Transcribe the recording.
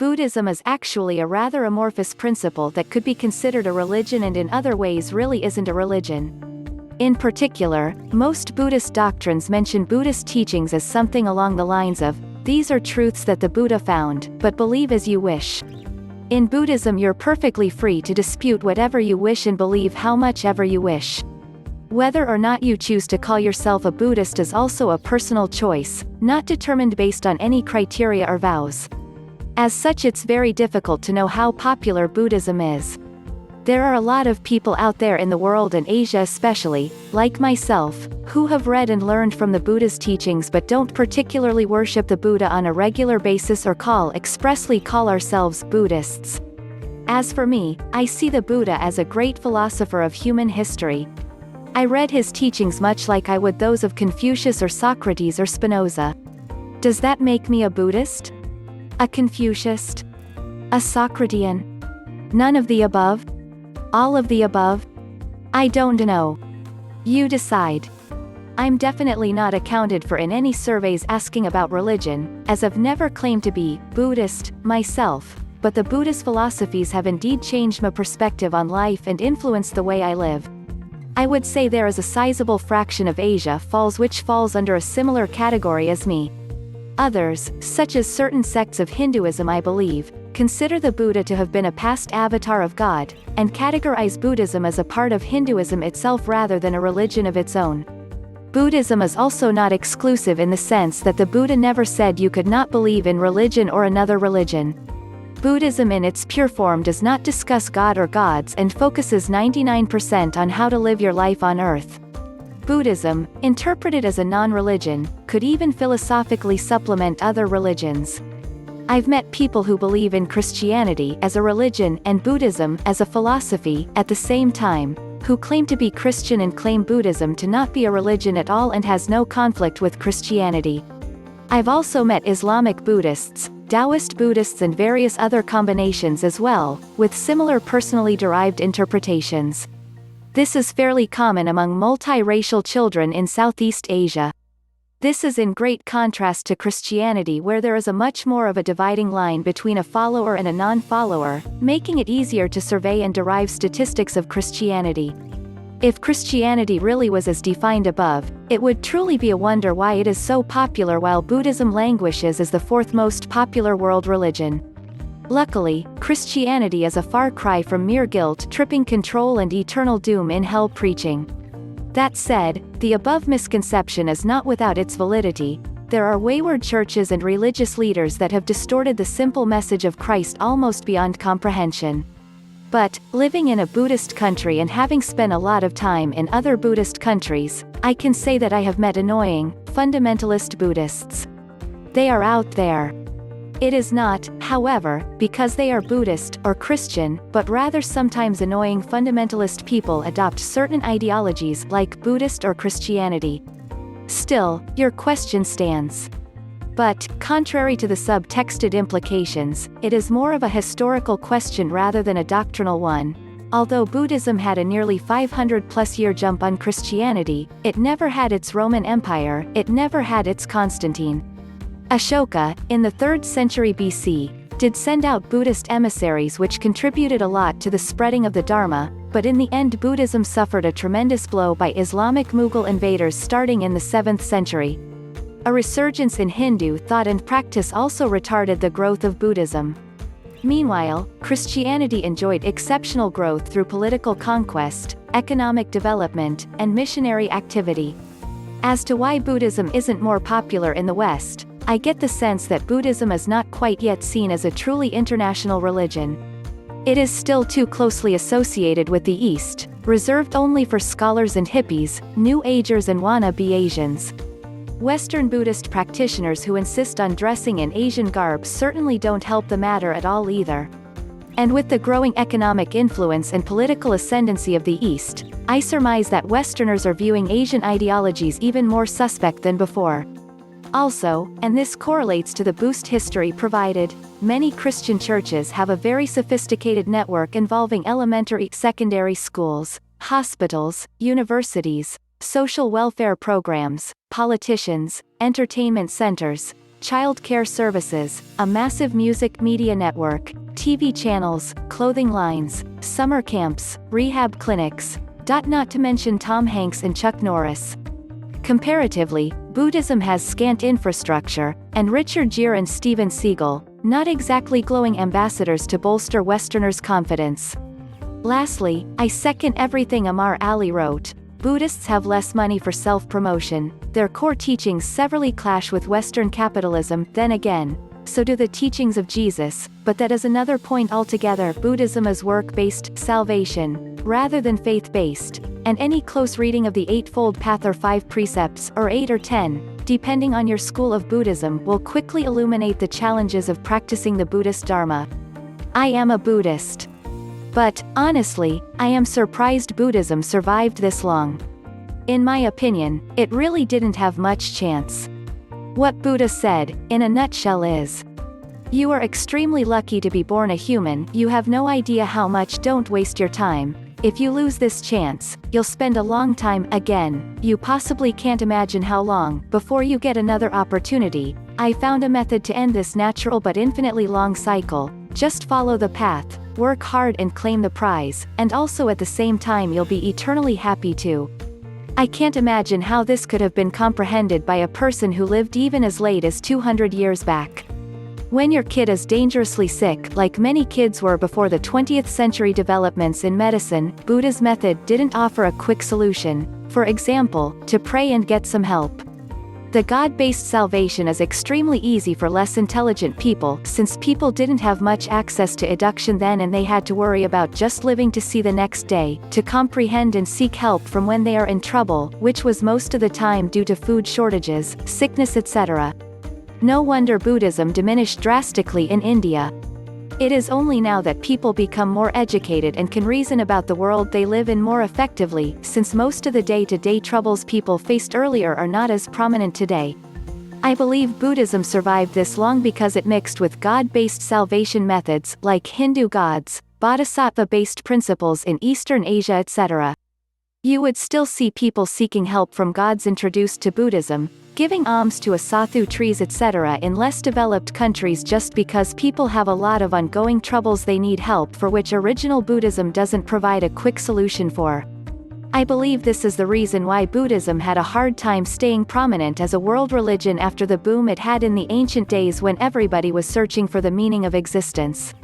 Buddhism is actually a rather amorphous principle that could be considered a religion and in other ways really isn't a religion. In particular, most Buddhist doctrines mention Buddhist teachings as something along the lines of, "These are truths that the Buddha found, but believe as you wish." In Buddhism you're perfectly free to dispute whatever you wish and believe how much ever you wish. Whether or not you choose to call yourself a Buddhist is also a personal choice, not determined based on any criteria or vows. As such, it's very difficult to know how popular Buddhism is. There are a lot of people out there in the world and Asia especially, like myself, who have read and learned from the Buddha's teachings but don't particularly worship the Buddha on a regular basis or expressly call ourselves Buddhists. As for me, I see the Buddha as a great philosopher of human history. I read his teachings much like I would those of Confucius or Socrates or Spinoza. Does that make me a Buddhist? A Confucianist? A Socratian? None of the above? All of the above? I don't know. You decide. I'm definitely not accounted for in any surveys asking about religion, as I've never claimed to be Buddhist myself, but the Buddhist philosophies have indeed changed my perspective on life and influenced the way I live. I would say there is a sizable fraction of Asia which falls under a similar category as me. Others, such as certain sects of Hinduism I believe, consider the Buddha to have been a past avatar of God, and categorize Buddhism as a part of Hinduism itself rather than a religion of its own. Buddhism is also not exclusive in the sense that the Buddha never said you could not believe in religion or another religion. Buddhism in its pure form does not discuss God or gods and focuses 99% on how to live your life on earth. Buddhism, interpreted as a non-religion, could even philosophically supplement other religions. I've met people who believe in Christianity as a religion and Buddhism as a philosophy at the same time, who claim to be Christian and claim Buddhism to not be a religion at all and has no conflict with Christianity. I've also met Islamic Buddhists, Taoist Buddhists and various other combinations as well, with similar personally derived interpretations. This is fairly common among multiracial children in Southeast Asia. This is in great contrast to Christianity, where there is a much more of a dividing line between a follower and a non-follower, making it easier to survey and derive statistics of Christianity. If Christianity really was as defined above, it would truly be a wonder why it is so popular while Buddhism languishes as the fourth most popular world religion. Luckily, Christianity is a far cry from mere guilt-tripping control and eternal doom in hell preaching. That said, the above misconception is not without its validity. There are wayward churches and religious leaders that have distorted the simple message of Christ almost beyond comprehension. But, living in a Buddhist country and having spent a lot of time in other Buddhist countries, I can say that I have met annoying, fundamentalist Buddhists. They are out there. It is not, however, because they are Buddhist or Christian, but rather sometimes annoying fundamentalist people adopt certain ideologies like Buddhist or Christianity. Still, your question stands. But, contrary to the subtexted implications, it is more of a historical question rather than a doctrinal one. Although Buddhism had a nearly 500-plus-year jump on Christianity, it never had its Roman Empire, it never had its Constantine. Ashoka, in the 3rd century BC, did send out Buddhist emissaries which contributed a lot to the spreading of the Dharma, but in the end Buddhism suffered a tremendous blow by Islamic Mughal invaders starting in the 7th century. A resurgence in Hindu thought and practice also retarded the growth of Buddhism. Meanwhile, Christianity enjoyed exceptional growth through political conquest, economic development, and missionary activity. As to why Buddhism isn't more popular in the West, I get the sense that Buddhism is not quite yet seen as a truly international religion. It is still too closely associated with the East, reserved only for scholars and hippies, New Agers and wannabe Asians. Western Buddhist practitioners who insist on dressing in Asian garb certainly don't help the matter at all either. And with the growing economic influence and political ascendancy of the East, I surmise that Westerners are viewing Asian ideologies even more suspect than before. Also, and this correlates to the boost history provided, many Christian churches have a very sophisticated network involving elementary, secondary schools, hospitals, universities, social welfare programs, politicians, entertainment centers, child care services, a massive music media network, TV channels, clothing lines, summer camps, rehab clinics, not to mention Tom Hanks and Chuck Norris. Comparatively, Buddhism has scant infrastructure, and Richard Gere and Steven Seagal, not exactly glowing ambassadors to bolster Westerners' confidence. Lastly, I second everything Amar Ali wrote. Buddhists have less money for self-promotion, their core teachings severely clash with Western capitalism, then again, so do the teachings of Jesus, but that is another point altogether. Buddhism is work-based salvation, rather than faith-based, and any close reading of the Eightfold Path or 5 precepts, or 8 or 10, depending on your school of Buddhism, will quickly illuminate the challenges of practicing the Buddhist Dharma. I am a Buddhist. But, honestly, I am surprised Buddhism survived this long. In my opinion, it really didn't have much chance. What Buddha said, in a nutshell is, you are extremely lucky to be born a human, you have no idea how much, don't waste your time. If you lose this chance, you'll spend a long time, again, you possibly can't imagine how long, before you get another opportunity. I found a method to end this natural but infinitely long cycle. Just follow the path, work hard and claim the prize, and also at the same time you'll be eternally happy too. I can't imagine how this could have been comprehended by a person who lived even as late as 200 years back. When your kid is dangerously sick, like many kids were before the 20th century developments in medicine, Buddha's method didn't offer a quick solution, for example, to pray and get some help. The God-based salvation is extremely easy for less intelligent people, since people didn't have much access to education then and they had to worry about just living to see the next day, to comprehend and seek help from when they are in trouble, which was most of the time due to food shortages, sickness etc. No wonder Buddhism diminished drastically in India. It is only now that people become more educated and can reason about the world they live in more effectively, since most of the day-to-day troubles people faced earlier are not as prominent today. I believe Buddhism survived this long because it mixed with God-based salvation methods, like Hindu gods, bodhisattva-based principles in Eastern Asia etc. You would still see people seeking help from gods introduced to Buddhism, giving alms to asathu trees etc. in less developed countries just because people have a lot of ongoing troubles they need help for which original Buddhism doesn't provide a quick solution for. I believe this is the reason why Buddhism had a hard time staying prominent as a world religion after the boom it had in the ancient days when everybody was searching for the meaning of existence.